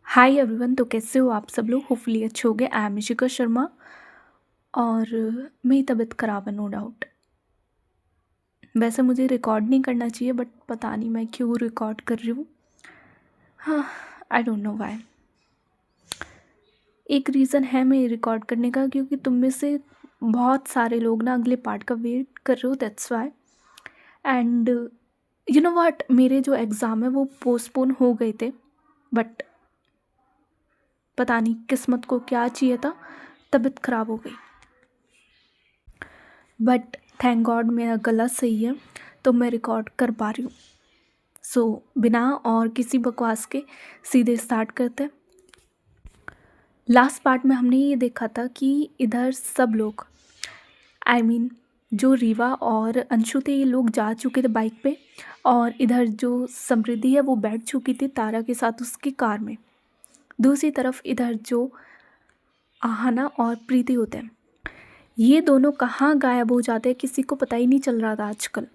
Hi everyone. तो कैसे हो आप सब लोग? होपफुली अच्छे होंगे। आई एम इशिका शर्मा और मेरी तबीयत ख़राब है, नो डाउट। वैसे मुझे रिकॉर्ड नहीं करना चाहिए बट पता नहीं मैं क्यों रिकॉर्ड कर रही हूँ। हाँ, आई डोंट नो व्हाई। एक रीज़न है मेरे रिकॉर्ड करने का, क्योंकि तुम में से बहुत सारे लोग ना अगले पार्ट का वेट कर रहे हो, that's why. And you know what, मेरे जो एग्ज़ाम है वो पोस्टपोन हो गए थे, बट पता नहीं किस्मत को क्या चाहिए था, तबीयत ख़राब हो गई। बट थैंक गॉड मेरा गला सही है तो मैं रिकॉर्ड कर पा रही हूँ। सो बिना और किसी बकवास के सीधे स्टार्ट करते हैं। लास्ट पार्ट में हमने ये देखा था कि इधर सब लोग, आई मीन जो रीवा और अंशु थे, ये लोग जा चुके थे बाइक पे, और इधर जो समृद्धि है वो बैठ चुकी थी तारा के साथ उसकी कार में। दूसरी तरफ इधर जो आहना और प्रीति होते हैं, ये दोनों कहाँ गायब हो जाते हैं किसी को पता ही नहीं चल रहा था आजकल।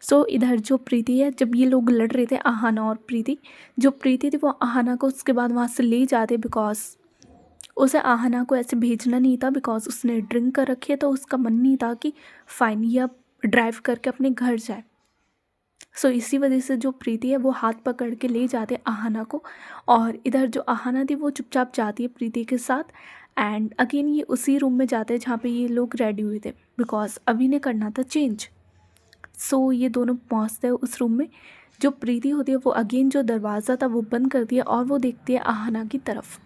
सो इधर जो प्रीति है, जब ये लोग लड़ रहे थे आहना और प्रीति, जो प्रीति थी वो आहना को उसके बाद वहाँ से ले जाते, बिकॉज उसे आहना को ऐसे भेजना नहीं था, बिकॉज उसने ड्रिंक कर रखी है, तो उसका मन नहीं था कि फाइन ये अब ड्राइव करके अपने घर जाए। सो इसी वजह से जो प्रीति है वो हाथ पकड़ के ले जाते आहना को, और इधर जो आहना थी वो चुपचाप जाती है प्रीति के साथ। एंड अगेन ये उसी रूम में जाते हैं जहाँ पे ये लोग रेडी हुए थे, बिकॉज अभी ने करना था चेंज। सो ये दोनों पहुँचते हैं उस रूम में। जो प्रीति होती है वो अगेन जो दरवाज़ा था वो बंद करती है और वो देखती है आहना की तरफ।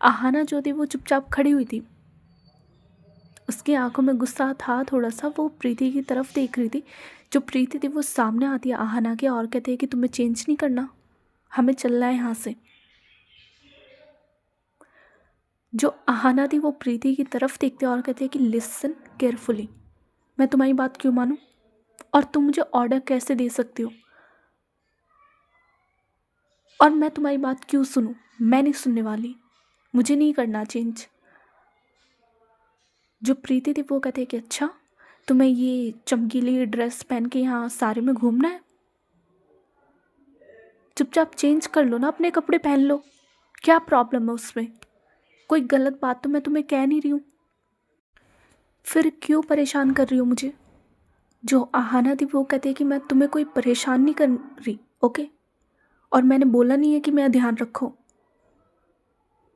आहना जो थी वो चुपचाप खड़ी हुई थी, उसकी आंखों में गुस्सा था थोड़ा सा, वो प्रीति की तरफ देख रही थी। जो प्रीति थी वो सामने आती है आहना के और कहती है कि तुम्हें चेंज नहीं करना, हमें चलना है यहाँ से। जो आहना थी वो प्रीति की तरफ देखती है और कहती है कि लिसन केयरफुली, मैं तुम्हारी बात क्यों मानूं, और तुम मुझे ऑर्डर कैसे दे सकती हो, और मैं तुम्हारी बात क्यों सुनूं, मैं नहीं सुनने वाली, मुझे नहीं करना चेंज। जो प्रीति थी वो कहते हैं कि अच्छा, तुम्हें ये चमकीली ड्रेस पहन के यहाँ सारे में घूमना है, चुपचाप चेंज कर लो ना, अपने कपड़े पहन लो, क्या प्रॉब्लम है उसमें, कोई गलत बात तो मैं तुम्हें कह नहीं रही हूँ, फिर क्यों परेशान कर रही हो मुझे। जो आहना थी वो कहती है कि मैं तुम्हें कोई परेशान नहीं कर रही, ओके, और मैंने बोला नहीं है कि मैं ध्यान रखो,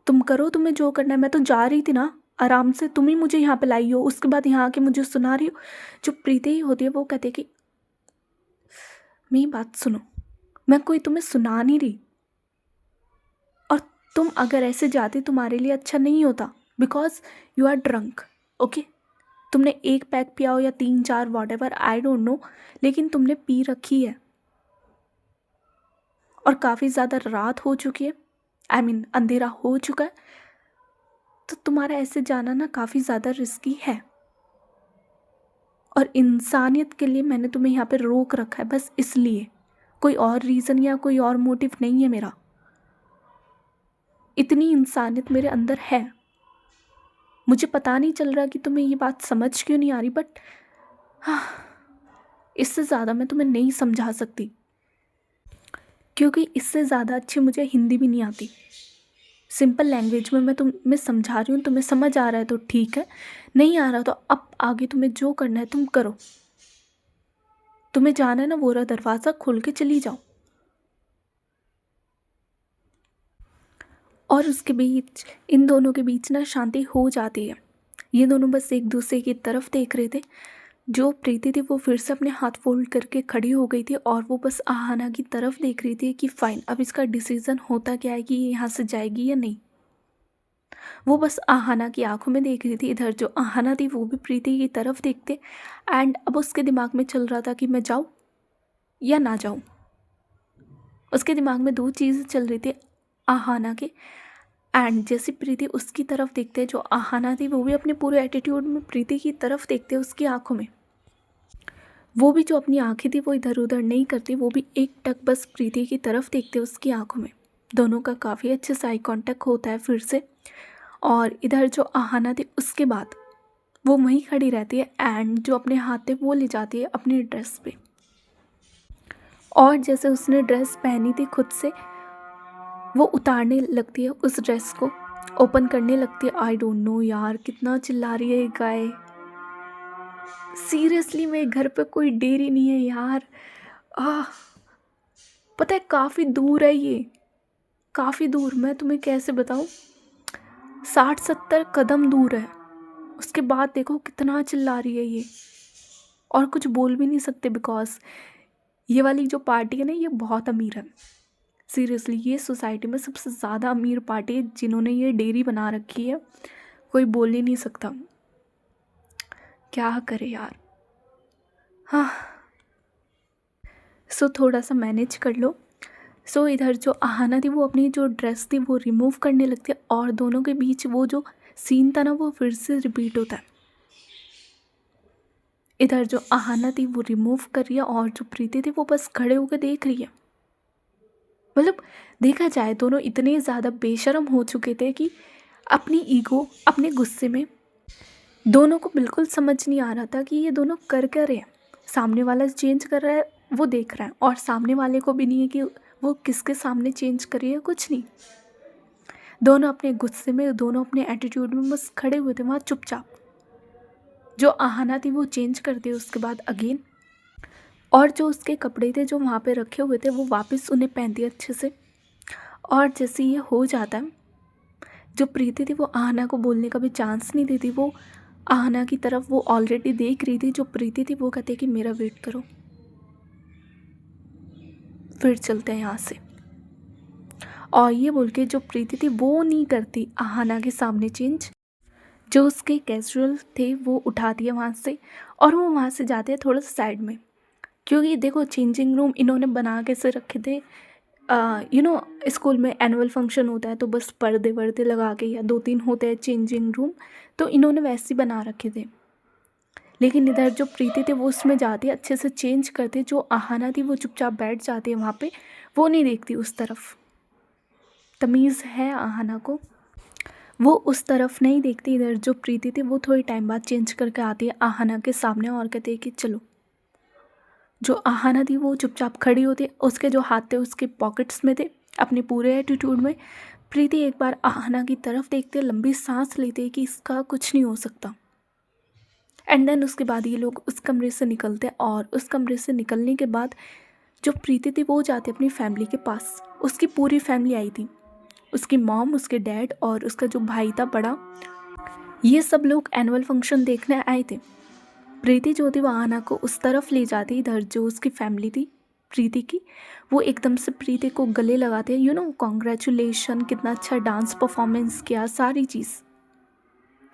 तुम करो तुम्हें जो करना है, मैं तो जा रही थी ना आराम से, तुम ही मुझे यहाँ पे लाई हो, उसके बाद यहाँ आके मुझे सुना रही हो। जो प्रीति ही होती है वो कहती है कि मेरी बात सुनो, मैं कोई तुम्हें सुना नहीं रही, और तुम अगर ऐसे जाती तुम्हारे लिए अच्छा नहीं होता, because you are drunk, okay. तुमने एक पैक पिया हो या 3 4 whatever, I don't know, लेकिन तुमने पी रखी है और काफ़ी ज़्यादा रात हो चुकी है, आई मीन अंधेरा हो चुका है, तो तुम्हारा ऐसे जाना ना काफ़ी ज़्यादा रिस्की है, और इंसानियत के लिए मैंने तुम्हें यहाँ पे रोक रखा है, बस इसलिए, कोई और रीज़न या कोई और मोटिव नहीं है मेरा। इतनी इंसानियत मेरे अंदर है, मुझे पता नहीं चल रहा कि तुम्हें ये बात समझ क्यों नहीं आ रही, बट हाँ, इससे ज़्यादा मैं तुम्हें नहीं समझा सकती, क्योंकि इससे ज़्यादा अच्छी मुझे हिंदी भी नहीं आती। सिंपल लैंग्वेज में मैं तुम्हें समझा रही हूँ, तुम्हें समझ आ रहा है तो ठीक है, नहीं आ रहा तो अब आगे तुम्हें जो करना है तुम करो, तुम्हें जाना है ना वो रहा दरवाज़ा, खोल के चली जाओ। और उसके बीच इन दोनों के बीच ना शांति हो जाती है, ये दोनों बस एक दूसरे की तरफ देख रहे थे। जो प्रीति थी वो फिर से अपने हाथ फोल्ड करके खड़ी हो गई थी और वो बस आहना की तरफ देख रही थी कि फाइन, अब इसका डिसीज़न होता क्या है कि ये यहाँ से जाएगी या नहीं। वो बस आहना की आंखों में देख रही थी। इधर जो आहना थी वो भी प्रीति की तरफ देखते, एंड अब उसके दिमाग में चल रहा था कि मैं जाऊँ या ना जाऊँ। उसके दिमाग में दो चीज़ें चल रही थी आहना के, एंड जैसे प्रीति उसकी तरफ देखते, जो आहना थी वो भी अपने पूरे एटीट्यूड में प्रीति की तरफ देखते उसकी आंखों में। वो भी जो अपनी आंखें थी वो इधर उधर नहीं करती, वो भी एक टक बस प्रीति की तरफ देखते उसकी आंखों में। दोनों का काफ़ी अच्छे से आई कांटेक्ट होता है फिर से। और इधर जो आहना थी उसके बाद वो वहीं खड़ी रहती है, एंड जो अपने हाथ थे वो ले जाती है अपनी ड्रेस पे, और जैसे उसने ड्रेस पहनी थी खुद से वो उतारने लगती है उस ड्रेस को, ओपन करने लगती है। आई डोंट नो यार कितना चिल्ला रही है ये गाय। सीरियसली मेरे घर पे कोई डेयरी नहीं है यार। आह पता है काफ़ी दूर है ये, काफ़ी दूर, मैं तुम्हें कैसे बताऊँ, 60-70 कदम दूर है। उसके बाद देखो कितना चिल्ला रही है ये, और कुछ बोल भी नहीं सकते बिकॉज ये वाली जो पार्टी है ना ये बहुत अमीर है। सीरियसली ये सोसाइटी में सबसे ज़्यादा अमीर पार्टी है जिन्होंने ये डेयरी बना रखी है, कोई बोल ही नहीं सकता। क्या करे यार। हाँ सो थोड़ा सा मैनेज कर लो। सो इधर जो आहाना थी वो अपनी जो ड्रेस थी वो रिमूव करने लगती है, और दोनों के बीच वो जो सीन था ना वो फिर से रिपीट होता है। इधर जो आहाना थी वो रिमूव कर रही है, और जो प्रीति थी वो बस खड़े होकर देख रही है। मतलब देखा जाए दोनों इतने ज़्यादा बेशर्म हो चुके थे कि अपनी ईगो, अपने गुस्से में दोनों को बिल्कुल समझ नहीं आ रहा था कि ये दोनों कर क्या रहे हैं। सामने वाला चेंज कर रहा है वो देख रहा है, और सामने वाले को भी नहीं है कि वो किसके सामने चेंज कर रही है, कुछ नहीं। दोनों अपने गुस्से में, दोनों अपने एटीट्यूड में बस खड़े हुए थे वहाँ चुपचाप। जो आहाना थी वो चेंज कर दी उसके बाद अगेन, और जो उसके कपड़े थे जो वहाँ पे रखे हुए थे वो वापस उन्हें पहन दिए अच्छे से। और जैसे ये हो जाता है, जो प्रीति थी वो आहाना को बोलने का भी चांस नहीं देती। वो आहाना की तरफ वो ऑलरेडी देख रही थी। जो प्रीति थी वो कहते कि मेरा वेट करो, फिर चलते हैं यहाँ से। और ये बोल के जो प्रीति थी वो नहीं करती आहाना के सामने चेंज। जो उसके कैजुअल थे वो उठा दिए वहाँ से, और वो वहाँ से जाते हैं थोड़ा सा साइड में, क्योंकि देखो चेंजिंग रूम इन्होंने बना कैसे रखे थे। स्कूल में एनुअल फंक्शन होता है तो बस पर्दे वर्दे लगा के, या 2-3 होते हैं चेंजिंग रूम, तो इन्होंने वैसे ही बना रखे थे। लेकिन इधर जो प्रीति थे वो उसमें जाती है, अच्छे से चेंज करते। जो आहाना थी वो चुपचाप बैठ जाती है वहाँ पे, वो नहीं देखती उस तरफ। तमीज़ है आहाना को, वो उस तरफ नहीं देखती। इधर जो प्रीति थी वो थोड़ी टाइम बाद चेंज करके आती है आहाना के सामने, और कहती है कि चलो। जो आहाना थी वो चुपचाप खड़ी होती, उसके जो हाथ थे उसके पॉकेट्स में थे, अपने पूरे एटीट्यूड में। प्रीति एक बार आहाना की तरफ देखते, लंबी सांस लेते कि इसका कुछ नहीं हो सकता। एंड देन उसके बाद ये लोग उस कमरे से निकलते, और उस कमरे से निकलने के बाद जो प्रीति थी वो जाती अपनी फैमिली के पास। उसकी पूरी फैमिली आई थी, उसकी मॉम, उसके डैड और उसका जो भाई था बड़ा, ये सब लोग एनुअल फंक्शन देखने आए थे। प्रीति जो थी वो आहाना को उस तरफ ले जाती। इधर जो उसकी फैमिली थी प्रीति की, वो एकदम से प्रीति को गले लगाते हैं, कॉन्ग्रेचुलेशन, कितना अच्छा डांस परफॉर्मेंस किया, सारी चीज़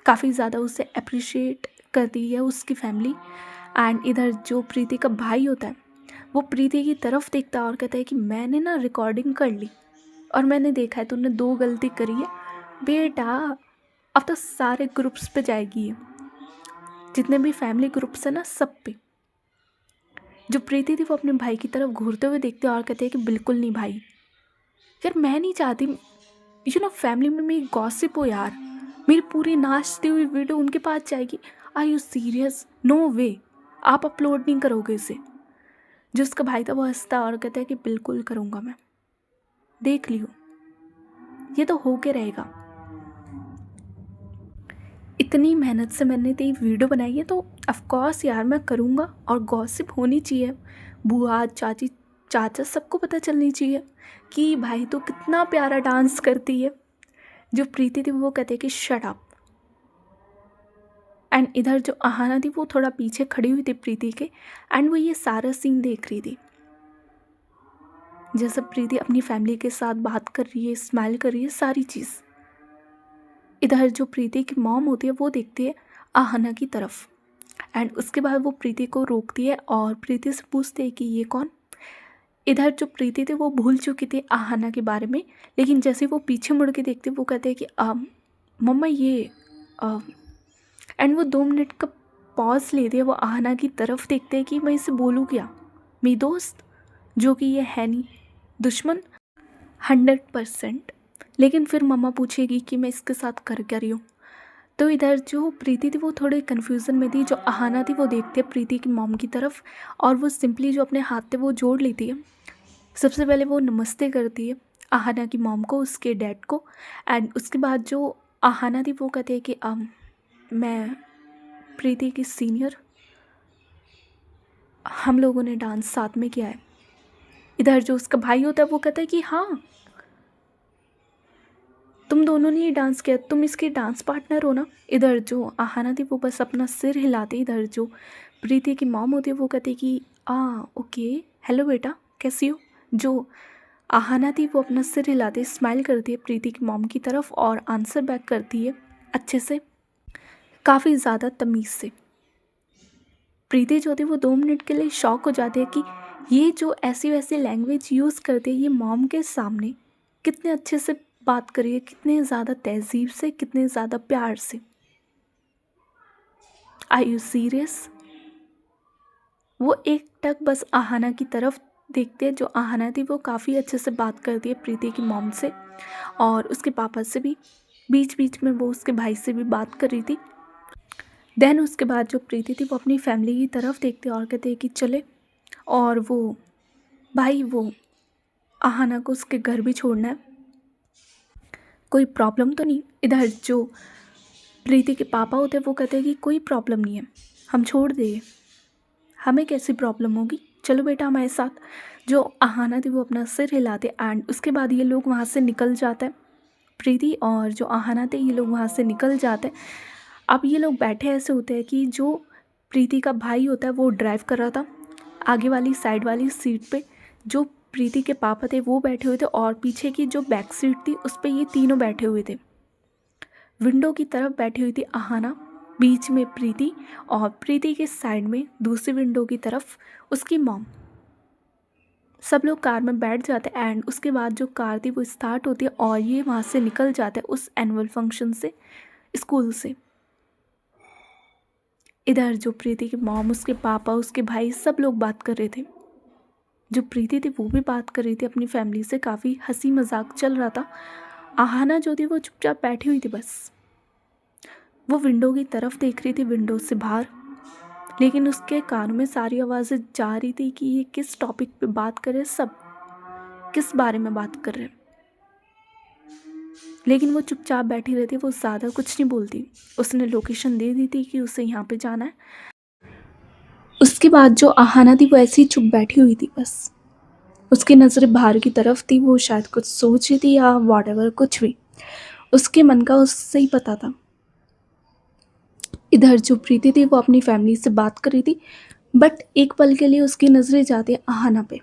काफ़ी ज़्यादा उसे अप्रिशिएट करती है उसकी फैमिली। एंड इधर जो प्रीति का भाई होता है वो प्रीति की तरफ देखता है और कहता है कि मैंने ना रिकॉर्डिंग कर ली, और मैंने देखा है तूने 2 गलती करी है बेटा, अब तो सारे ग्रुप्स पे जाएगी ये, जितने भी फैमिली ग्रुप्स है ना सब पे। जो प्रीति थी वो अपने भाई की तरफ घूरते हुए देखते और कहते हैं कि बिल्कुल नहीं भाई, यार मैं नहीं चाहती फैमिली में मेरी गॉसिप हो यार, मेरी पूरी नाचती हुई वीडियो उनके पास जाएगी। Are you serious? No way, आप अपलोड नहीं करोगे इसे। जो उसका भाई था वो हंसता और कहता है कि बिल्कुल करूँगा मैं, देख लियो ये तो हो के रहेगा। इतनी मेहनत से मैंने तो ये वीडियो बनाई है तो ऑफकोर्स यार मैं करूँगा, और गॉसिप होनी चाहिए, बुआ चाची चाचा सबको पता चलनी चाहिए कि भाई तो कितना प्यारा डांस करती है। जो प्रीति थी वो कहते कि शट अप। एंड इधर जो आहाना थी वो थोड़ा पीछे खड़ी हुई थी प्रीति के, एंड वो ये सारा सीन देख रही थी, जैसे प्रीति अपनी फैमिली के साथ बात कर रही है, स्माइल कर रही है, सारी चीज़। इधर जो प्रीति की मॉम होती है वो देखती है आहाना की तरफ, एंड उसके बाद वो प्रीति को रोकती है और प्रीति से पूछती है कि ये कौन। इधर जो प्रीति थी वो भूल चुकी थी आहाना के बारे में, लेकिन जैसे वो पीछे मुड़ के देखती वो कहते हैं कि मम्मा ये एंड वो 2 मिनट का पॉज लेते हैं, वो आहाना की तरफ देखते हैं कि मैं इसे बोलूँ क्या, मेरी दोस्त जो कि ये है नहीं, दुश्मन 100%। लेकिन फिर मम्मा पूछेगी कि मैं इसके साथ कर क्या रही हूँ। तो इधर जो प्रीति थी वो थोड़े कन्फ्यूज़न में थी। जो आहाना थी वो देखती है प्रीति की मॉम की तरफ, और वो सिंपली जो अपने हाथ थे वो जोड़ लेती है। सबसे पहले वो नमस्ते करती है आहाना की मॉम को, उसके डैड को। एंड उसके बाद जो आहाना थी वो कहते हैं कि मैं प्रीति की सीनियर, हम लोगों ने डांस साथ में किया है। इधर जो उसका भाई होता है वो कहता है कि हाँ, तुम दोनों ने ही डांस किया, तुम इसके डांस पार्टनर हो ना। इधर जो आहाना थी वो बस अपना सिर हिलाती। इधर जो प्रीति की मॉम होती है वो कहती कि ओके, हेलो बेटा, कैसी हो। जो आहाना थी वो अपना सिर हिलाती, स्माइल करती है प्रीति की मॉम की तरफ और आंसर बैक करती है अच्छे से, काफ़ी ज़्यादा तमीज़ से। प्रीति जो थी वो 2 मिनट के लिए शॉक हो जाती है कि ये जो ऐसी वैसी लैंग्वेज यूज़ करते हैं ये मॉम के सामने कितने अच्छे से बात करिए, कितने ज़्यादा तहज़ीब से, कितने ज़्यादा प्यार से। Are you serious. वो एक टक बस आहाना की तरफ देखते हैं। जो आहाना थी वो काफ़ी अच्छे से बात करती है प्रीति की मॉम से और उसके पापा से भी, बीच बीच में वो उसके भाई से भी बात कर रही थी। देन उसके बाद जो प्रीति थी वो अपनी फैमिली की तरफ देखते और कहते हैं कि चले। और वो भाई वो आहाना को उसके घर भी छोड़ना है, कोई प्रॉब्लम तो नहीं। इधर जो प्रीति के पापा होते हैं वो कहते हैं कि कोई प्रॉब्लम नहीं है, हम छोड़ देंगे, हमें कैसी प्रॉब्लम होगी, चलो बेटा हमारे साथ। जो आहाना थी वो अपना सिर हिलाते एंड उसके बाद ये लोग वहाँ से निकल जाते हैं। प्रीति और जो आहाना थे ये लोग वहाँ से निकल जाते हैं। अब ये लोग बैठे ऐसे होते हैं कि जो प्रीति का भाई होता है वो ड्राइव कर रहा था आगे वाली साइड वाली सीट पे, जो प्रीति के पापा थे वो बैठे हुए थे और पीछे की जो बैक सीट थी उस पर ये तीनों बैठे हुए थे। विंडो की तरफ बैठी हुई थी आहाना, बीच में प्रीति और प्रीति के साइड में दूसरी विंडो की तरफ उसकी मॉम। सब लोग कार में बैठ जाते हैं एंड उसके बाद जो कार थी वो स्टार्ट होती है और ये वहाँ से निकल जाते हैं उस एनुअल फंक्शन से, स्कूल से। इधर जो प्रीति की मॉम, उसके पापा, उसके भाई सब लोग बात कर रहे थे। जो प्रीति थी वो भी बात कर रही थी अपनी फैमिली से, काफ़ी हंसी मजाक चल रहा था। आहाना जो थी वो चुपचाप बैठी हुई थी, बस वो विंडो की तरफ देख रही थी, विंडो से बाहर। लेकिन उसके कानों में सारी आवाज़ें जा रही थी कि ये किस टॉपिक पे बात कर रहे, सब किस बारे में बात कर रहे हैं। लेकिन वो चुपचाप बैठी रहती, वो ज़्यादा कुछ नहीं बोलती। उसने लोकेशन दे दी थी कि उसे यहाँ पे जाना है। उसके बाद जो आहाना थी वो ऐसी चुप बैठी हुई थी, बस उसकी नज़रें बाहर की तरफ थी। वो शायद कुछ सोच रही थी या वॉटेवर, कुछ भी उसके मन का उससे ही पता था। इधर जो प्रीति थी वो अपनी फैमिली से बात कर रही थी, बट एक पल के लिए उसकी नज़रें जाती है आहाना पे।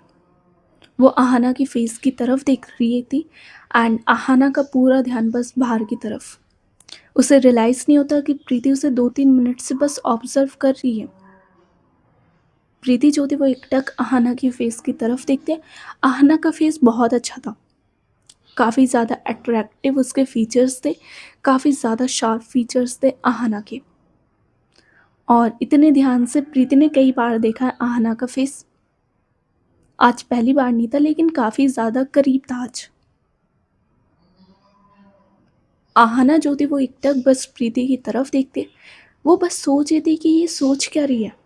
वो आहाना की फेस की तरफ देख रही थी एंड आहाना का पूरा ध्यान बस बाहर की तरफ। उसे रियलाइज़ नहीं होता कि प्रीति उसे 2-3 मिनट से बस ऑब्जर्व कर रही है। प्रीति जो थी वो एकटक आहाना की फेस की तरफ देखते। आहाना का फेस बहुत अच्छा था, काफ़ी ज़्यादा अट्रैक्टिव उसके फीचर्स थे, काफ़ी ज़्यादा शार्प फीचर्स थे आहाना के। और इतने ध्यान से प्रीति ने कई बार देखा है आहाना का फेस, आज पहली बार नहीं था, लेकिन काफ़ी ज़्यादा करीब था आज। आहाना जो थी वो एकटक बस प्रीति की तरफ देखते, वो बस सोच रही थी कि ये सोच क्या रही है।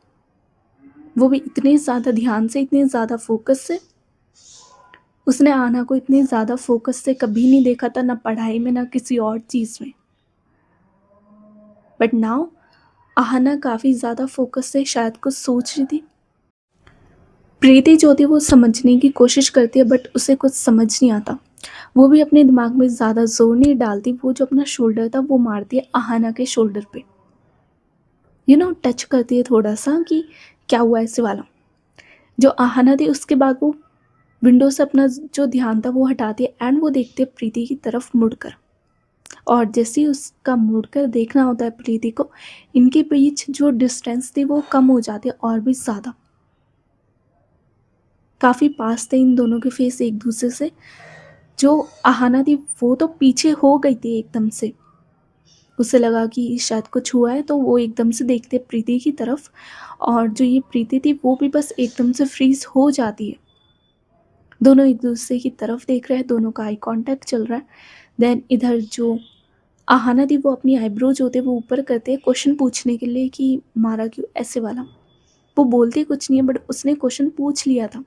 वो भी इतने ज़्यादा ध्यान से, इतने ज़्यादा फोकस से। उसने आहाना को इतने ज़्यादा फोकस से कभी नहीं देखा था, ना पढ़ाई में ना किसी और चीज़ में। बट नाउ आहाना काफ़ी ज़्यादा फोकस से शायद कुछ सोच रही थी। प्रीति जो थी वो समझने की कोशिश करती है, बट उसे कुछ समझ नहीं आता। वो भी अपने दिमाग में ज़्यादा जोर नहीं डालती। वो जो अपना शोल्डर था वो मारती है आहाना के शोल्डर पे, टच करती है थोड़ा सा कि क्या हुआ ऐसे वाला। जो आहाना थी उसके बाद वो विंडो से अपना जो ध्यान था वो हटाती है एंड वो देखती है प्रीति की तरफ मुड़कर। और जैसे ही उसका मुड़कर देखना होता है प्रीति को, इनके बीच जो डिस्टेंस थी वो कम हो जाती है और भी ज़्यादा। काफ़ी पास थे इन दोनों के फेस एक दूसरे से। जो आहाना थी वो तो पीछे हो गई थी एकदम से, उसे लगा कि शायद कुछ हुआ है, तो वो एकदम से देखते प्रीति की तरफ। और जो ये प्रीति थी वो भी बस एकदम से फ्रीज हो जाती है। दोनों एक दूसरे की तरफ देख रहे हैं, दोनों का आई कांटेक्ट चल रहा है। देन इधर जो आहाना थी वो अपनी आईब्रो जो थे वो ऊपर करते हैं क्वेश्चन पूछने के लिए कि मारा क्यों ऐसे वाला। वो बोलती कुछ नहीं है बट उसने क्वेश्चन पूछ लिया था।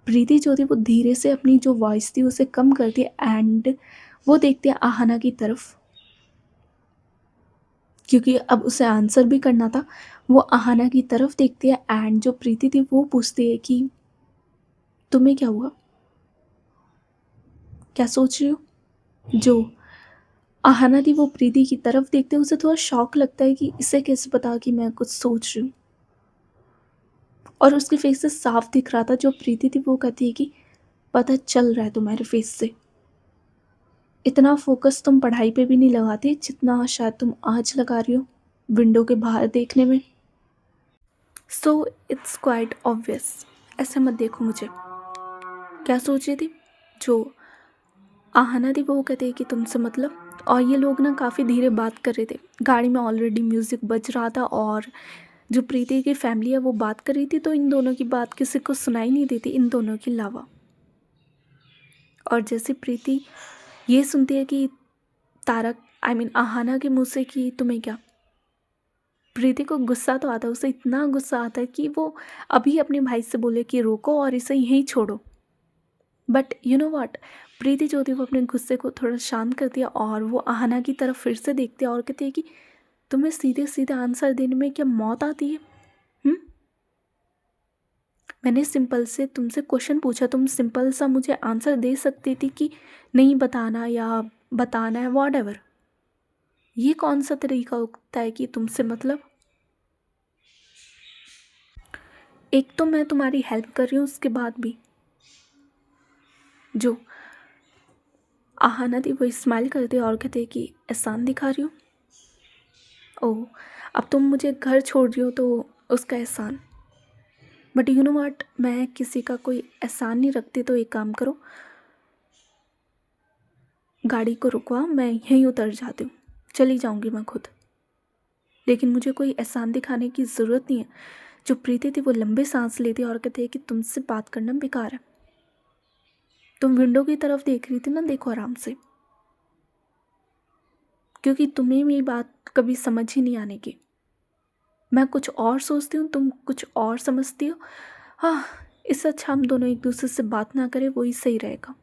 प्रीति जो थी वो धीरे से अपनी जो वॉइस थी उसे कम करती है एंड वो देखती है आहाना की तरफ, क्योंकि अब उसे आंसर भी करना था। वो आहाना की तरफ देखती है एंड जो प्रीति थी वो पूछती है कि तुम्हें क्या हुआ, क्या सोच रही हो। जो आहाना थी वो प्रीति की तरफ देखते उसे थोड़ा शॉक लगता है कि इसे कैसे पता कि मैं कुछ सोच रही हूँ, और उसके फेस से साफ दिख रहा था। जो प्रीति थी वो कहती है कि पता चल रहा है तुम्हारे फेस से, इतना फोकस तुम पढ़ाई पे भी नहीं लगाती जितना शायद तुम आज लगा रही हो विंडो के बाहर देखने में। सो इट्स क्वाइट ऑब्वियस, ऐसे मत देखो मुझे। क्या सोच रही थी। जो आहाना थी वो कहती है कि तुमसे मतलब। और ये लोग ना काफ़ी धीरे बात कर रहे थे, गाड़ी में ऑलरेडी म्यूज़िक बज रहा था और जो प्रीति की फैमिली है वो बात कर रही थी, तो इन दोनों की बात किसी को सुनाई नहीं देती इन दोनों के अलावा। और जैसे प्रीति ये सुनती है कि तारक आहाना के मुंह से कि तुम्हें क्या, प्रीति को गुस्सा तो आता है, उसे इतना गुस्सा आता है कि वो अभी अपने भाई से बोले कि रोको और इसे यहीं छोड़ो। बट यू नो व्हाट, प्रीति जो थी वो अपने गुस्से को थोड़ा शांत करती है और वो आहाना की तरफ फिर से देखती है और कहती है कि तुम्हें सीधे सीधे आंसर देने में क्या मौत आती है। मैंने सिंपल से तुमसे क्वेश्चन पूछा, तुम सिंपल सा मुझे आंसर दे सकती थी कि नहीं बताना या बताना है, वॉट। ये कौन सा तरीका होता है कि तुमसे मतलब। एक तो मैं तुम्हारी हेल्प कर रही हूँ, उसके बाद भी। जो आहाना थी वो स्माइल करती है और कहते कि एहसान दिखा रही हूँ। ओह, अब तुम मुझे घर छोड़ रही हो तो उसका एहसान। बट यू नो व्हाट, मैं किसी का कोई एहसान नहीं रखती, तो एक काम करो, गाड़ी को रुकवा, मैं यहीं उतर जाती हूँ, चली जाऊँगी मैं खुद। लेकिन मुझे कोई एहसान दिखाने की ज़रूरत नहीं है। जो प्रीति थी वो लंबे सांस लेती और कहती है कि तुमसे बात करना बेकार है। तुम विंडो की तरफ देख रही थी ना, देखो आराम से, क्योंकि तुम्हें मेरी बात कभी समझ ही नहीं आने की। मैं कुछ और सोचती हूँ, तुम कुछ और समझती हो। हाँ, इससे अच्छा हम दोनों एक दूसरे से बात ना करें, वही सही रहेगा।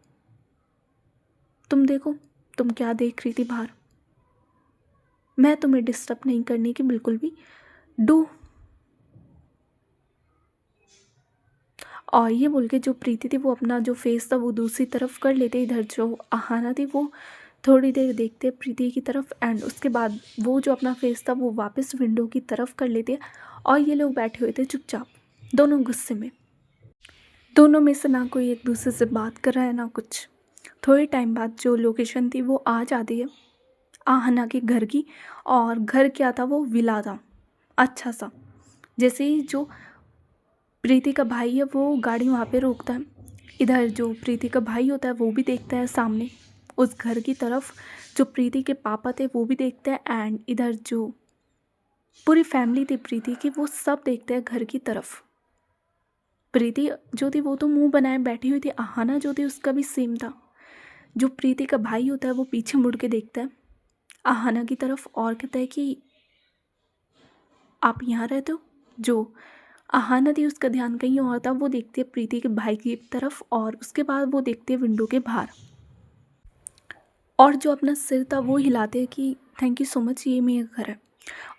तुम देखो, तुम क्या देख रही थी बाहर। मैं तुम्हें डिस्टर्ब नहीं करने की बिल्कुल भी। डू। और ये बोल के जो प्रीति थी वो अपना जो फेस था वो दूसरी तरफ कर लेते, इधर जो आहाना थी वो थोड़ी देर देखते प्रीति की तरफ एंड उसके बाद वो जो अपना फेस था वो वापस विंडो की तरफ कर लेते। और ये लोग बैठे हुए थे चुपचाप, दोनों गुस्से में। दोनों में से ना कोई एक दूसरे से बात कर रहा है ना कुछ। थोड़े टाइम बाद जो लोकेशन थी वो आ जाती है आहाना के घर की, और घर क्या था, वो विला था अच्छा सा। जैसे ही जो प्रीति का भाई है वो गाड़ी वहाँ पे रोकता है, इधर जो प्रीति का भाई होता है वो भी देखता है सामने उस घर की तरफ। जो प्रीति के पापा थे वो भी देखते हैं एंड इधर जो पूरी फैमिली थी प्रीति की वो सब देखते हैं घर की तरफ। प्रीति जो थी वो तो मुंह बनाए बैठी हुई थी, आहाना जो थी उसका भी सेम था। जो प्रीति का भाई होता है वो पीछे मुड़ के देखता है आहाना की तरफ और कहता है कि आप यहाँ रहते हो। जो आहाना थी उसका ध्यान कहीं और था, वो देखती है प्रीति के भाई की तरफ और उसके बाद वो देखती है विंडो के बाहर, और जो अपना सिर था वो हिलाते हैं कि थैंक यू सो मच, ये मेरा घर है।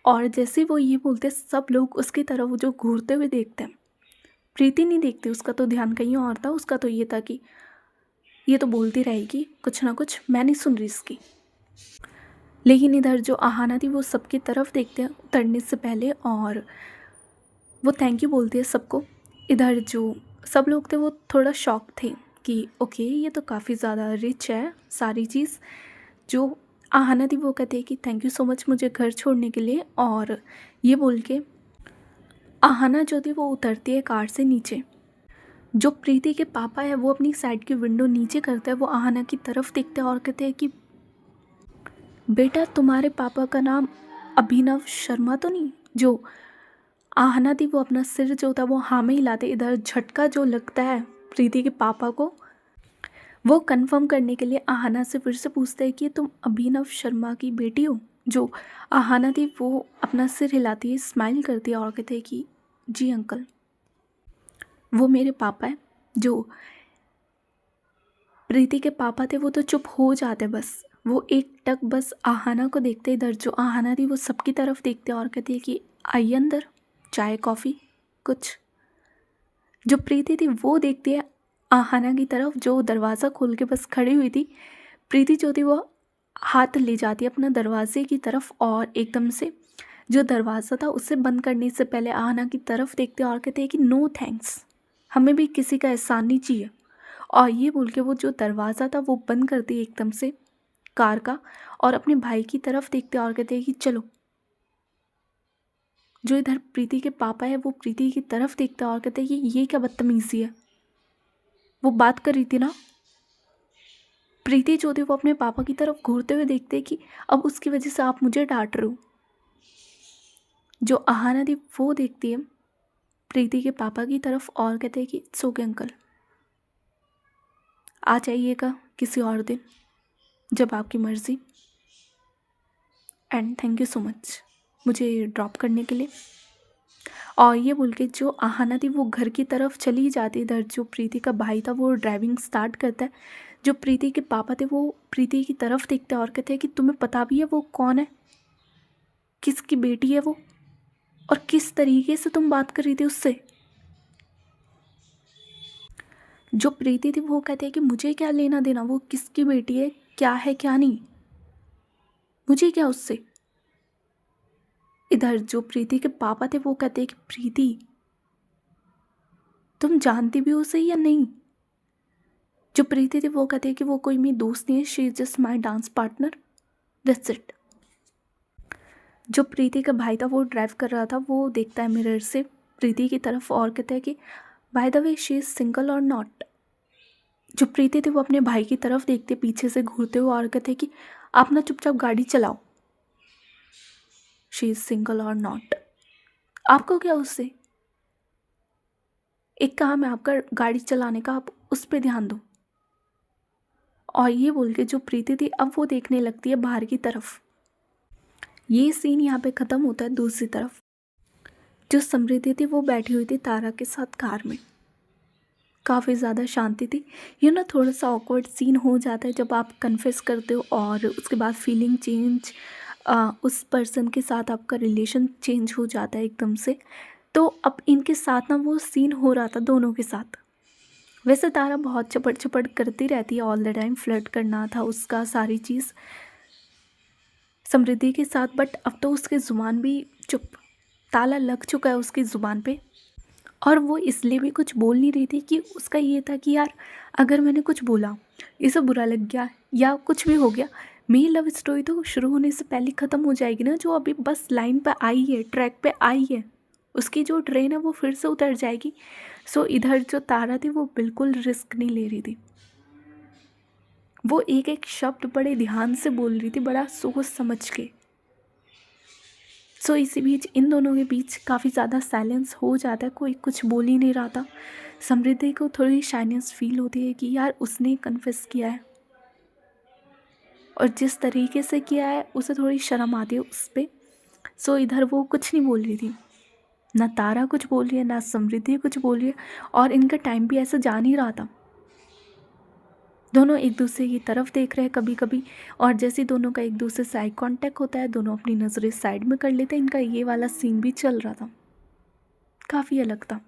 और जैसे वो ये बोलते सब लोग उसकी तरफ जो घूरते हुए देखते हैं। प्रीति नहीं देखती, उसका तो ध्यान कहीं और था, उसका तो ये था कि ये तो बोलती रहेगी कुछ ना कुछ, मैं नहीं सुन रही इसकी। लेकिन इधर जो आहाना थी वो सबकी तरफ देखते हैं उतरने से पहले और वो थैंक यू बोलती है सबको। इधर जो सब लोग थे वो थोड़ा शॉक थे कि ओके ये तो काफ़ी ज़्यादा रिच है सारी चीज़। जो आहाना थी वो कहती है कि थैंक यू सो मच मुझे घर छोड़ने के लिए, और ये बोल के आहाना जो थी वो उतरती है कार से नीचे। जो प्रीति के पापा है वो अपनी साइड की विंडो नीचे करते हैं, वो आहाना की तरफ देखते हैं और कहते हैं कि बेटा तुम्हारे पापा का नाम अभिनव शर्मा तो नहीं। जो आहाना थी वो अपना सिर जो था वो हाँ में हिलाते, इधर झटका जो लगता है प्रीति के पापा को, वो कंफर्म करने के लिए आहाना से फिर से पूछते हैं कि तुम अभिनव शर्मा की बेटी हो। जो आहाना थी वो अपना सिर हिलाती है, स्माइल करती है और कहते हैं कि जी अंकल, वो मेरे पापा है। जो प्रीति के पापा थे वो तो चुप हो जाते, बस वो एक टक बस आहाना को देखते। इधर जो आहाना थी वो सबकी तरफ देखते और कहती है कि आइए अंदर, चाय कॉफ़ी कुछ। जो प्रीति थी वो देखती है आहाना की तरफ जो दरवाज़ा खोल के बस खड़ी हुई थी। प्रीति जो थी वो हाथ ले जाती है अपना दरवाजे की तरफ और एकदम से जो दरवाज़ा था उसे बंद करने से पहले आहाना की तरफ देखते और कहते हैं कि नो थैंक्स, हमें भी किसी का एहसान नहीं चाहिए। और ये बोल के वो जो दरवाज़ा था वो बंद करती है एकदम से कार का और अपने भाई की तरफ देखते और कहते हैं कि चलो। जो इधर प्रीति के पापा है वो प्रीति की तरफ देखता और कहते हैं कि ये क्या बदतमीज़ी है, वो बात कर रही थी ना। प्रीति जो थी वो अपने पापा की तरफ घूरते हुए देखते कि अब उसकी वजह से आप मुझे डांट रहे हो। जो आहाना थी वो देखती है प्रीति के पापा की तरफ और कहते हैं कि इट्स ओके अंकल, आ जाइएगा किसी और दिन जब आपकी मर्ज़ी, and thank you so much मुझे ड्रॉप करने के लिए। और ये बोल के जो आहाना थी वो घर की तरफ चली जाती। इधर जो प्रीति का भाई था वो ड्राइविंग स्टार्ट करता है। जो प्रीति के पापा थे वो प्रीति की तरफ देखते हैं और कहते हैं कि तुम्हें पता भी है वो कौन है, किसकी बेटी है वो, और किस तरीके से तुम बात कर रही थी उससे। जो प्रीति थी वो कहती है कि मुझे क्या लेना देना वो किसकी बेटी है क्या नहीं, मुझे क्या उससे। इधर जो प्रीति के पापा थे वो कहते हैं कि प्रीति तुम जानती भी हो उसे या नहीं। जो प्रीति थी वो कहते हैं कि वो कोई मेरी दोस्त नहीं है, she is just my dance partner, that's it. जो प्रीति का भाई था वो ड्राइव कर रहा था, वो देखता है मिरर से प्रीति की तरफ और कहता है कि by the way she is single और नॉट। जो प्रीति थी वो अपने भाई की तरफ देखते पीछे से घूरते हुए और कहते हैं कि आप ना चुपचाप गाड़ी चलाओ, शी इज सिंगल और नॉट, आपको क्या उससे, एक काम है आपका गाड़ी चलाने का, आप उस पर ध्यान दो। और ये बोल के जो प्रीति थी अब वो देखने लगती है बाहर की तरफ। ये सीन यहाँ पे ख़त्म होता है। दूसरी तरफ जो समृद्धि थी वो बैठी हुई थी तारा के साथ कार में, काफ़ी ज़्यादा शांति थी। ये ना थोड़ा सा ऑकवर्ड सीन हो जाता है जब आप कन्फेस करते हो और उसके बाद फीलिंग चेंज, उस पर्सन के साथ आपका रिलेशन चेंज हो जाता है एकदम से। तो अब इनके साथ ना वो सीन हो रहा था दोनों के साथ। वैसे तारा बहुत चपड़ चपड़ करती रहती है ऑल द टाइम, फ्लर्ट करना था उसका सारी चीज़ समृद्धि के साथ, बट अब तो उसकी ज़ुबान भी चुप, ताला लग चुका है उसकी ज़ुबान पे। और वो इसलिए भी कुछ बोल नहीं रही थी कि उसका ये था कि यार अगर मैंने कुछ बोला, इसे बुरा लग गया या कुछ भी हो गया, मेरी लव स्टोरी तो शुरू होने से पहले ख़त्म हो जाएगी ना। जो अभी बस लाइन पे आई है, ट्रैक पे आई है, उसकी जो ट्रेन है वो फिर से उतर जाएगी। सो इधर जो तारा थी वो बिल्कुल रिस्क नहीं ले रही थी, वो एक एक शब्द बड़े ध्यान से बोल रही थी, बड़ा सोच समझ के। सो इसी बीच इन दोनों के बीच काफ़ी ज़्यादा साइलेंस हो जाता है, कोई कुछ बोल ही नहीं रहा था। समृद्धि को थोड़ी शाइनेस फील होती है कि यार उसने कन्फेस किया है और जिस तरीके से किया है उसे थोड़ी शर्म आती है उस पर। सो इधर वो कुछ नहीं बोल रही थी, ना तारा कुछ बोल रही है ना समृद्धि कुछ बोल रही है, और इनका टाइम भी ऐसे जा नहीं रहा था। दोनों एक दूसरे की तरफ देख रहे हैं कभी कभी, और जैसे दोनों का एक दूसरे से आई कांटेक्ट होता है दोनों अपनी नज़रें साइड में कर लेते हैं। इनका ये वाला सीन भी चल रहा था, काफ़ी अलग था।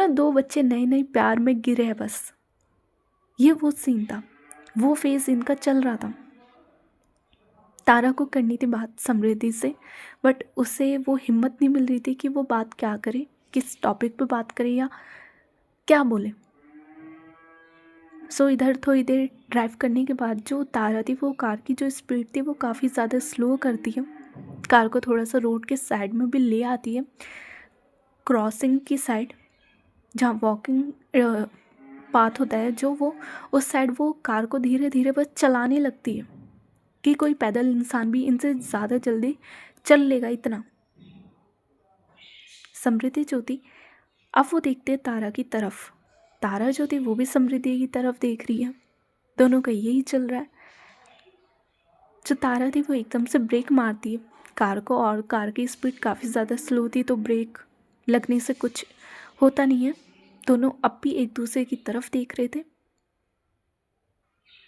दो बच्चे नए नए प्यार में गिरे हैं, बस ये वो सीन था, वो फेज़ इनका चल रहा था। तारा को करनी थी बात समृद्धि से, बट उसे वो हिम्मत नहीं मिल रही थी कि वो बात क्या करे, किस टॉपिक पे बात करे या क्या बोले। सो इधर थोड़ी देर ड्राइव करने के बाद जो तारा थी वो कार की जो स्पीड थी वो काफ़ी ज़्यादा स्लो करती है, कार को थोड़ा सा रोड के साइड में भी ले आती है, क्रॉसिंग की साइड जहाँ वॉकिंग पाथ होता है जो, वो उस साइड वो कार को धीरे धीरे बस चलाने लगती है कि कोई पैदल इंसान भी इनसे ज़्यादा जल्दी चल लेगा इतना। समृद्धि जो थी अब वो देखते तारा की तरफ, तारा जो थी वो भी समृद्धि की तरफ देख रही है, दोनों का यही चल रहा है। जो तारा थी वो एकदम से ब्रेक मारती है कार को, और कार की स्पीड काफ़ी ज़्यादा स्लो थी तो ब्रेक लगने से कुछ होता नहीं है। दोनों अब भी एक दूसरे की तरफ देख रहे थे।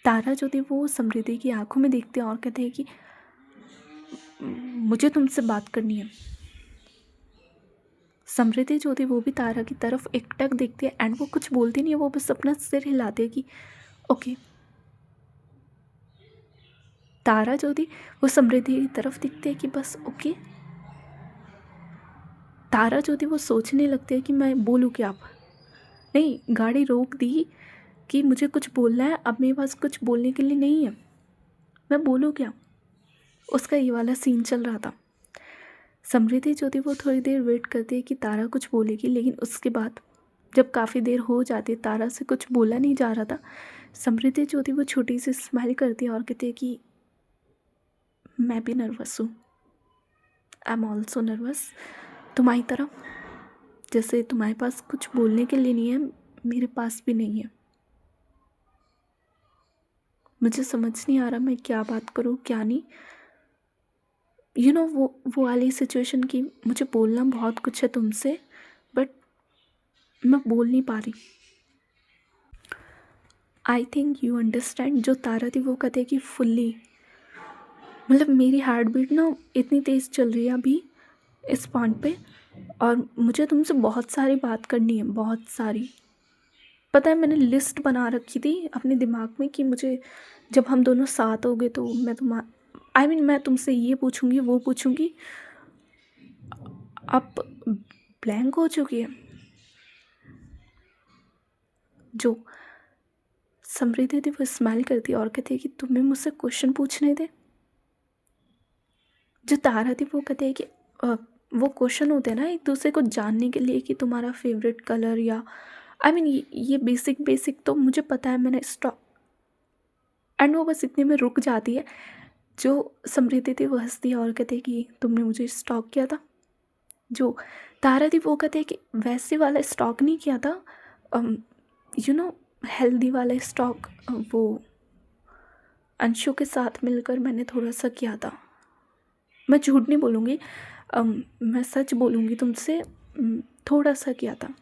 तारा जो थी वो समृद्धि की आंखों में देखते और कहते हैं कि मुझे तुमसे बात करनी है। समृद्धि जो थी वो भी तारा की तरफ एकटक देखती है एंड वो कुछ बोलती नहीं है, वो बस अपना सिर हिलाते है कि ओके। तारा जो थी वो समृद्धि की तरफ दिखती है कि बस ओके। तारा जो थी वो सोचने लगती है कि मैं बोलूँ क्या अब। नहीं, गाड़ी रोक दी कि मुझे कुछ बोलना है, अब मेरे पास कुछ बोलने के लिए नहीं है, मैं बोलूँ क्या। उसका ये वाला सीन चल रहा था। समृद्धि जो थी वो थोड़ी देर वेट करती है कि तारा कुछ बोलेगी, लेकिन उसके बाद जब काफ़ी देर हो जाती, तारा से कुछ बोला नहीं जा रहा था, समृद्धि जो थी वो छोटी सी स्माइल करती है और कहती है कि मैं भी नर्वस हूँ, आई एम ऑल्सो नर्वस, तुम्हारी तरह। जैसे तुम्हारे पास कुछ बोलने के लिए नहीं है, मेरे पास भी नहीं है। मुझे समझ नहीं आ रहा मैं क्या बात करूँ क्या नहीं। वो वाली सिचुएशन की मुझे बोलना बहुत कुछ है तुमसे, बट मैं बोल नहीं पा रही। I think you understand. जो तारा थी वो कहते कि फुल्ली, मतलब मेरी हार्ट बीट ना इतनी तेज़ चल रही है अभी इस पॉइंट पे, और मुझे तुमसे बहुत सारी बात करनी है, बहुत सारी। पता है मैंने लिस्ट बना रखी थी अपने दिमाग में कि मुझे जब हम दोनों साथ हो गए तो मैं तुमसे ये पूछूंगी वो पूछूंगी। अब ब्लैंक हो चुकी है। जो समृद्धि थी वो स्माइल करती और कहती कि तुम्हें मुझसे क्वेश्चन पूछने थे। जो तारा थी वो कहते हैं कि वो क्वेश्चन होते हैं ना एक दूसरे को जानने के लिए कि तुम्हारा फेवरेट कलर या ये बेसिक बेसिक तो मुझे पता है, मैंने स्टॉप। एंड वो बस इतने में रुक जाती है। जो समृद्धि थी वो हंसती है और कहते हैं कि तुमने मुझे स्टॉक किया था। जो तारा थी वो कहते हैं कि वैसे वाला स्टॉक नहीं किया था, यू नो हेल्दी वाला स्टॉक, वो अंशु के साथ मिलकर मैंने थोड़ा सा किया था। मैं झूठ नहीं बोलूँगी, मैं सच बोलूँगी तुमसे, थोड़ा सा किया था।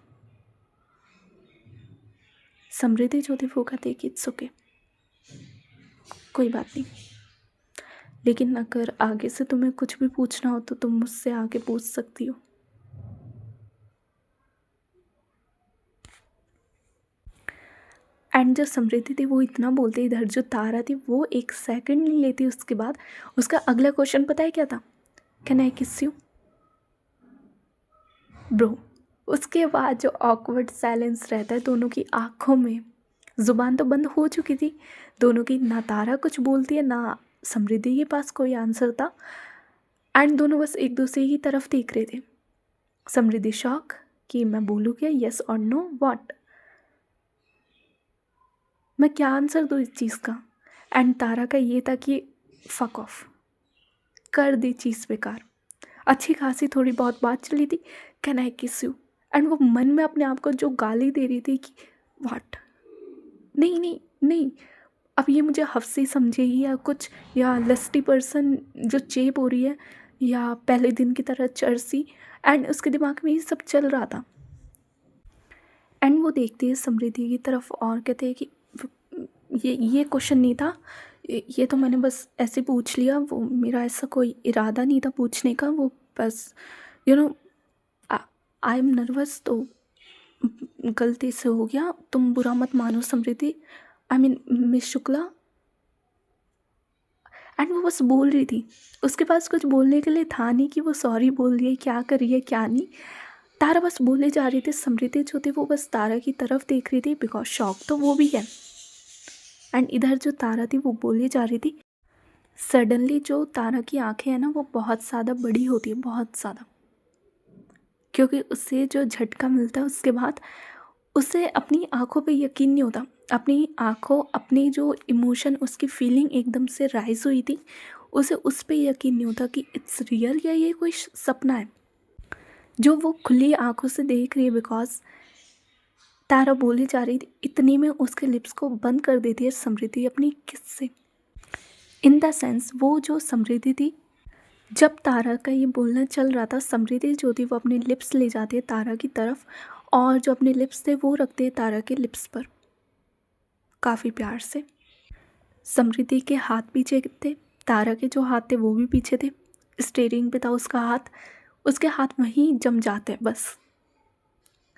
समृद्धि जो थी वो कहती कि इट्स ओके, कोई बात नहीं, लेकिन अगर आगे से तुम्हें कुछ भी पूछना हो तो तुम मुझसे आगे पूछ सकती हो। एंड जो समृद्धि थी वो इतना बोलती, इधर जो तारा थी वो एक सेकंड नहीं लेती, उसके बाद उसका अगला क्वेश्चन पता है क्या था? कैन आई किस यू ब्रो। उसके बाद जो ऑकवर्ड साइलेंस रहता है दोनों की आंखों में, जुबान तो बंद हो चुकी थी दोनों की, ना तारा कुछ बोलती है ना समृद्धि के पास कोई आंसर था। एंड दोनों बस एक दूसरे की तरफ देख रहे थे। समृद्धि शॉक कि मैं बोलूँ क्या, येस और नो, व्हाट, मैं क्या आंसर दूँ इस चीज़ का। एंड तारा का ये था कि फक ऑफ, कर दी चीज़ बेकार। अच्छी खासी थोड़ी बहुत बात चली थी, कैन आई किस यू, एंड वो मन में अपने आप को जो गाली दे रही थी कि व्हाट, नहीं नहीं नहीं, अब ये मुझे हफ्सी समझेगी या कुछ, या लस्टी पर्सन जो चेप हो रही है, या पहले दिन की तरह चर्सी। एंड उसके दिमाग में ये सब चल रहा था। एंड वो देखती है समृद्धि की तरफ और कहते हैं कि ये क्वेश्चन नहीं था, ये तो मैंने बस ऐसे पूछ लिया, वो मेरा ऐसा कोई इरादा नहीं था पूछने का, वो बस you know I am nervous, तो गलती से हो गया, तुम बुरा मत मानो समृद्धि, मिस शुक्ला। एंड वो बस बोल रही थी, उसके पास कुछ बोलने के लिए था नहीं कि वो सॉरी बोल रही है, क्या कर रही है क्या नहीं। तारा बस बोले जा रही थी, समृद्धि जो थी वो बस तारा की तरफ देख रही थी, बिकॉज शॉक तो वो भी है। एंड इधर जो तारा थी वो बोली जा रही थी। सडनली जो तारा की आंखें हैं ना वो बहुत ज़्यादा बड़ी होती है, बहुत ज़्यादा, क्योंकि उससे जो झटका मिलता है उसके बाद उसे अपनी आंखों पे यकीन नहीं होता। अपनी आंखों, अपनी जो इमोशन, उसकी फीलिंग एकदम से राइज हुई थी, उसे उस पर यकीन नहीं होता कि इट्स रियल या ये कोई सपना है जो वो खुली आंखों से देख रही है। बिकॉज तारा बोली जा रही थी, इतनी में उसके लिप्स को बंद कर देती है समृद्धि अपनी किस से। इन द सेंस वो जो समृद्धि थी, जब तारा का ये बोलना चल रहा था, समृद्धि जो थी वो अपने लिप्स ले जाती है तारा की तरफ और जो अपने लिप्स थे वो रखते हैं तारा के लिप्स पर काफ़ी प्यार से। समृद्धि के हाथ पीछे थे, तारा के जो हाथ थे वो भी पीछे थे। स्टीयरिंग पे था उसका हाथ, उसके हाथ वहीं जम जाते हैं बस।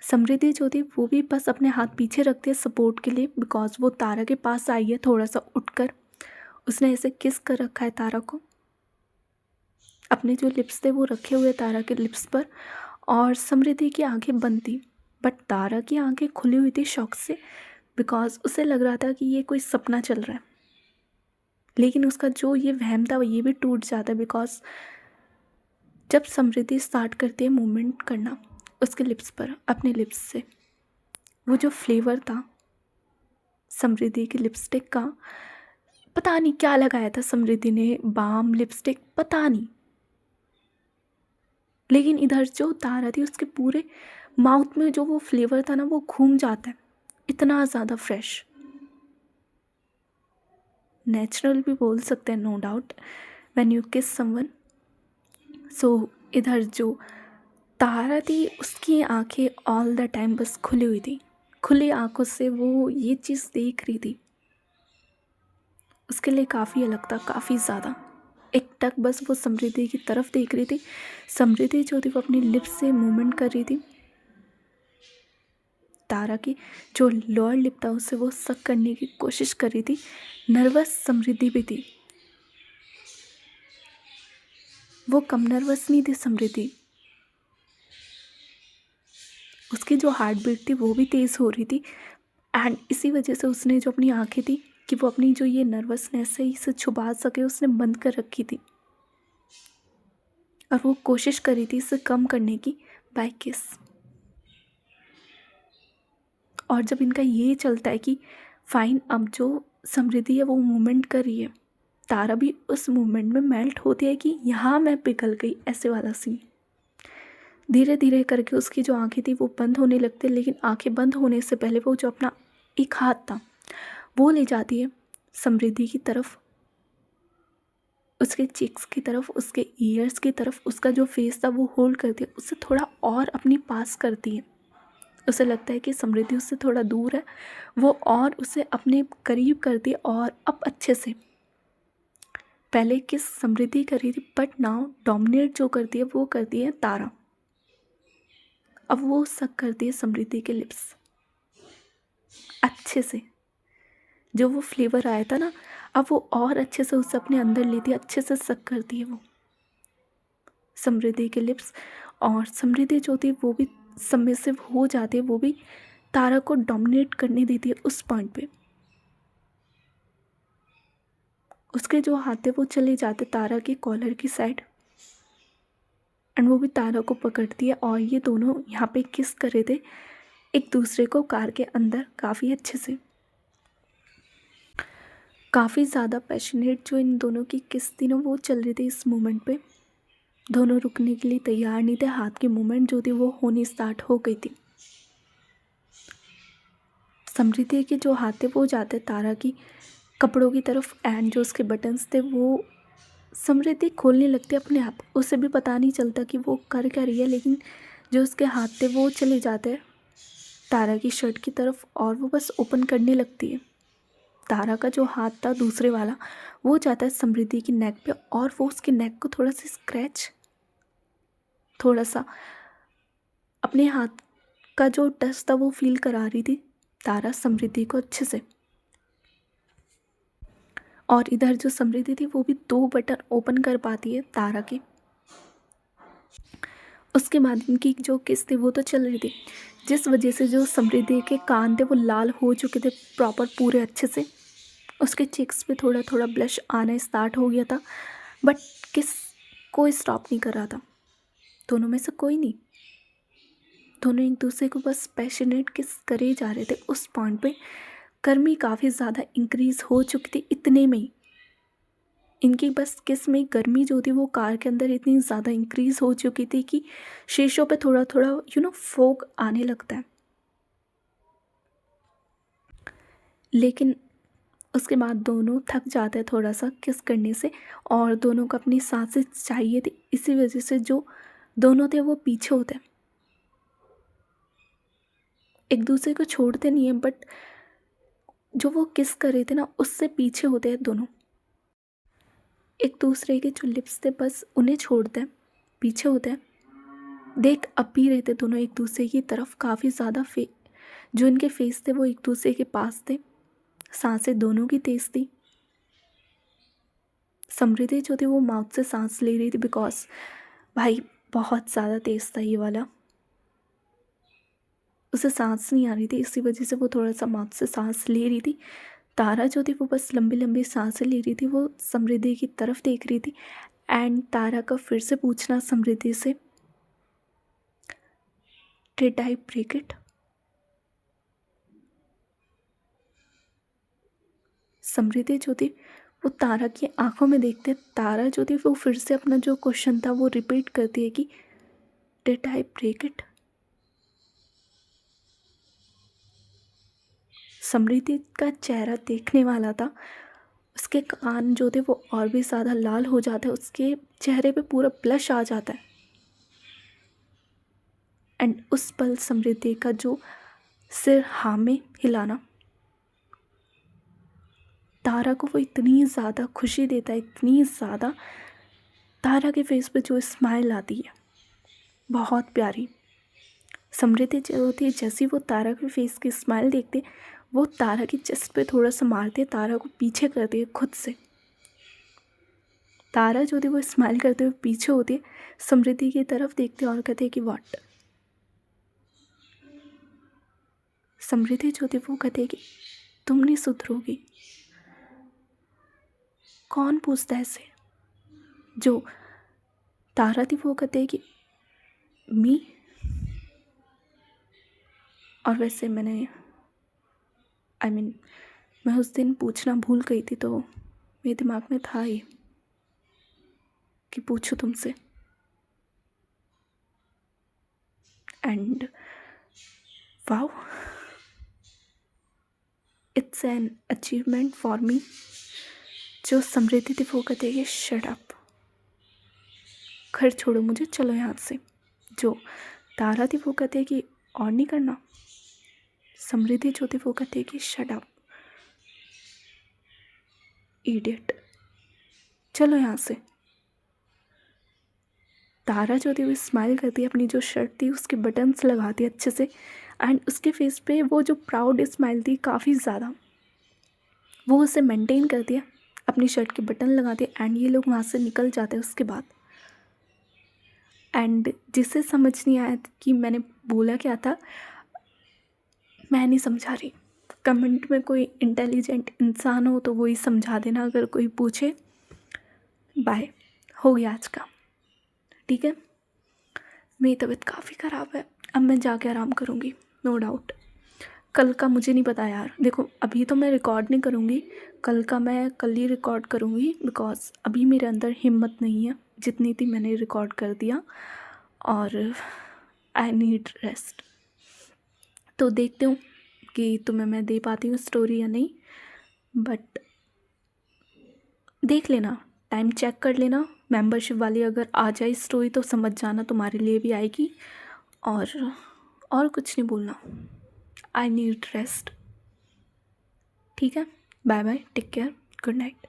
समृद्धि जो थी वो भी बस अपने हाथ पीछे रखती है सपोर्ट के लिए, बिकॉज वो तारा के पास आई है थोड़ा सा उठकर। उसने ऐसे किस कर रखा है तारा को, अपने जो लिप्स थे वो रखे हुए तारा के लिप्स पर। और समृद्धि की आंखें बंद थी, बट तारा की आंखें खुली हुई थी शौक से, बिकॉज उसे लग रहा था कि ये कोई सपना चल रहा है। लेकिन उसका जो ये वहम था वो ये भी टूट जाता है, बिकॉज जब समृद्धि स्टार्ट करती है मूवमेंट करना उसके लिप्स पर अपने लिप्स से, वो जो फ्लेवर था समृद्धि की लिपस्टिक का, पता नहीं क्या लगाया था समृद्धि ने, बाम लिपस्टिक पता नहीं, लेकिन इधर जो तारा थी उसके पूरे माउथ में जो वो फ्लेवर था ना वो घूम जाता है, इतना ज़्यादा फ्रेश, नेचुरल भी बोल सकते हैं नो डाउट व्हेन यू किस समवन। सो इधर जो तारा थी उसकी आंखें ऑल द टाइम बस खुली हुई थी, खुली आंखों से वो ये चीज़ देख रही थी। उसके लिए काफ़ी अलग था, काफ़ी ज़्यादा। एक टक बस वो समृद्धि की तरफ देख रही थी। समृद्धि जो थी वो अपनी लिप्स से मूवमेंट कर रही थी, तारा की जो लोअर लिप था उससे वो सक करने की कोशिश कर रही थी। नर्वस समृद्धि भी थी, वो कम नर्वस नहीं थी समृद्धि, उसकी जो हार्ट बीट थी वो भी तेज़ हो रही थी। एंड इसी वजह से उसने जो अपनी आंखें थी कि वो अपनी जो ये नर्वसनेस है इसे छुपा सके उसने बंद कर रखी थी, और वो कोशिश कर रही थी इसे कम करने की बाय किस। और जब इनका ये चलता है कि फाइन अब जो समृद्धि है वो मूवमेंट कर रही है, तारा भी उस मूवमेंट में मेल्ट होती है कि यहाँ मैं पिघल गई, ऐसे वाला सीन। धीरे धीरे करके उसकी जो आंखें थी वो बंद होने लगती है, लेकिन आंखें बंद होने से पहले वो जो अपना एक हाथ था वो ले जाती है समृद्धि की तरफ, उसके चिक्स की तरफ, उसके ईयर्स की तरफ, उसका जो फेस था वो होल्ड करती है, उससे थोड़ा और अपनी पास करती है। उसे लगता है कि समृद्धि उससे थोड़ा दूर है, वो और उसे अपने करीब करती है, और अब अच्छे से। पहले किस समृद्धि कर रही थी, बट नाउ डोमिनेट जो करती है वो करती है तारा। अब वो सक करती है समृद्धि के लिप्स अच्छे से, जो वो फ्लेवर आया था ना अब वो और अच्छे से उसे अपने अंदर लेती है, अच्छे से सक करती है वो समृद्धि के लिप्स। और समृद्धि जो थी वो भी सबमिसिव हो जाती है, वो भी तारा को डोमिनेट करने देती है उस पॉइंट पे। उसके जो हाथ थे वो चले जाते तारा के कॉलर की साइड, एंड वो भी तारा को पकड़ती है, और ये दोनों यहाँ पे किस कर रहे थे एक दूसरे को कार के अंदर काफ़ी अच्छे से, काफ़ी ज़्यादा पैशनेट जो इन दोनों की किस थी ना वो चल रही थी इस मोमेंट पे। दोनों रुकने के लिए तैयार नहीं थे, हाथ की मूवमेंट जो थी वो होनी स्टार्ट हो गई थी। समृद्धि के जो हाथ थे वो जाते तारा की कपड़ों की तरफ, एंड जो उसके बटन्स थे वो समृद्धि खोलने लगती अपने आप, उसे भी पता नहीं चलता कि वो कर क्या रही है, लेकिन जो उसके हाथ थे वो चले जाते हैं तारा की शर्ट की तरफ, और वो बस ओपन करने लगती है। तारा का जो हाथ था दूसरे वाला वो जाता है समृद्धि की नेक पे, और वो उसके नेक को थोड़ा सा स्क्रैच, थोड़ा सा अपने हाथ का जो टच था वो फील करा रही थी तारा समृद्धि को अच्छे से। और इधर जो समृद्धि थी वो भी 2 बटन ओपन कर पाती है तारा के। उसके बाद इनकी जो किस थी वो तो चल रही थी, जिस वजह से जो समृद्धि के कान थे वो लाल हो चुके थे प्रॉपर पूरे अच्छे से, उसके चिक्स पे थोड़ा थोड़ा ब्लश आना स्टार्ट हो गया था, बट किस कोई स्टॉप नहीं कर रहा था, दोनों में से कोई नहीं, दोनों एक दूसरे को बस पैशनेट किस करे जा रहे थे। उस पॉइंट पे गर्मी काफ़ी ज़्यादा इंक्रीज़ हो चुकी थी, इतने में ही इनकी बस किस में गर्मी जो थी वो कार के अंदर इतनी ज़्यादा इंक्रीज़ हो चुकी थी कि शीशों पे थोड़ा थोड़ा फोग आने लगता है। लेकिन उसके बाद दोनों थक जाते हैं थोड़ा सा किस करने से, और दोनों को अपनी सांसें चाहिए थी, इसी वजह से जो दोनों थे वो पीछे होते हैं। एक दूसरे को छोड़ते नहीं हैं, बट जो वो किस कर रहे थे ना उससे पीछे होते हैं दोनों। एक दूसरे के जो लिप्स थे बस उन्हें छोड़ते हैं, पीछे होते हैं। देख अब भी रहे थे दोनों एक दूसरे की तरफ, काफ़ी ज़्यादा जो इनके फेस थे वो एक दूसरे के पास थे। सांसें दोनों की तेज थी। समृद्धि जो थी वो माउथ से सांस ले रही थी, बिकॉज भाई बहुत ज़्यादा तेज था ये वाला, उसे सांस नहीं आ रही थी, इसी वजह से वो थोड़ा सा माउथ से सांस ले रही थी। तारा जो थी वो बस लंबी लंबी सांसें ले रही थी, वो समृद्धि की तरफ देख रही थी। एंड तारा का फिर से पूछना समृद्धि से, डिड आई ब्रेक इट? समृद्धि जो थी वो तारा की आंखों में देखते, तारा जो थी वो फिर से अपना जो क्वेश्चन था वो रिपीट करती है कि डिड आई ब्रेक इट? समृद्धि का चेहरा देखने वाला था, उसके कान जो थे वो और भी ज़्यादा लाल हो जाते हैं, उसके चेहरे पे पूरा ब्लश आ जाता है। एंड उस पल समृद्धि का जो सिर हाँ में हिलाना तारा को वो इतनी ज़्यादा खुशी देता है, इतनी ज़्यादा। तारा के फेस पे जो स्माइल आती है बहुत प्यारी। समृद्धि जो थी जैसी वो तारा के फेस की स्माइल देखती है, वो तारा की चेस्ट पे थोड़ा सा मारती है, तारा को पीछे करती है खुद से। तारा जो थी वो स्माइल करते हुए पीछे होती है, समृद्धि की तरफ देखते और कहते हैं कि व्हाट। समृद्धि जो थी वो कहते हैं कि तुम नहीं सुधरोगी। कौन पूछता है ऐसे? जो तारा थी वो कहते हैं कि मी। और वैसे मैंने मैं उस दिन पूछना भूल गई थी, तो मेरे दिमाग में था ही कि पूछूं तुमसे। And wow, it's an achievement for me. जो समृद्धि थी वो कहते हैं कि शट अप, घर छोड़ो मुझे, चलो यहाँ से। जो तारा थी वो कहते हैं कि और नहीं करना। समृद्धि जो थी वो कहती है कि शट अप इडियट, चलो यहाँ से। तारा जो थी वो स्माइल करती है, अपनी जो शर्ट थी उसके बटन्स लगाती है अच्छे से। एंड उसके फेस पे वो जो प्राउड स्माइल थी काफ़ी ज़्यादा, वो उसे मेंटेन करती है, अपनी शर्ट के बटन लगाती है। एंड ये लोग वहाँ से निकल जाते हैं उसके बाद। एंड जिसे समझ नहीं आया कि मैंने बोला क्या था, मैं नहीं समझा रही। कमेंट में कोई इंटेलिजेंट इंसान हो तो वही समझा देना, अगर कोई पूछे। बाय, हो गया आज का, ठीक है। मेरी तबीयत काफ़ी ख़राब है, अब मैं जाके आराम करूँगी, नो डाउट। कल का मुझे नहीं पता यार, देखो अभी तो मैं रिकॉर्ड नहीं करूँगी, कल का मैं कल ही रिकॉर्ड करूँगी, बिकॉज़ अभी मेरे अंदर हिम्मत नहीं है, जितनी थी मैंने रिकॉर्ड कर दिया और आई नीड रेस्ट। तो देखते हूँ कि तुम्हें मैं दे पाती हूँ स्टोरी या नहीं, बट देख लेना, टाइम चेक कर लेना। मेंबरशिप वाली अगर आ जाए स्टोरी तो समझ जाना तुम्हारे लिए भी आएगी। और कुछ नहीं बोलना, आई नीड रेस्ट, ठीक है। Bye bye, take care, good night.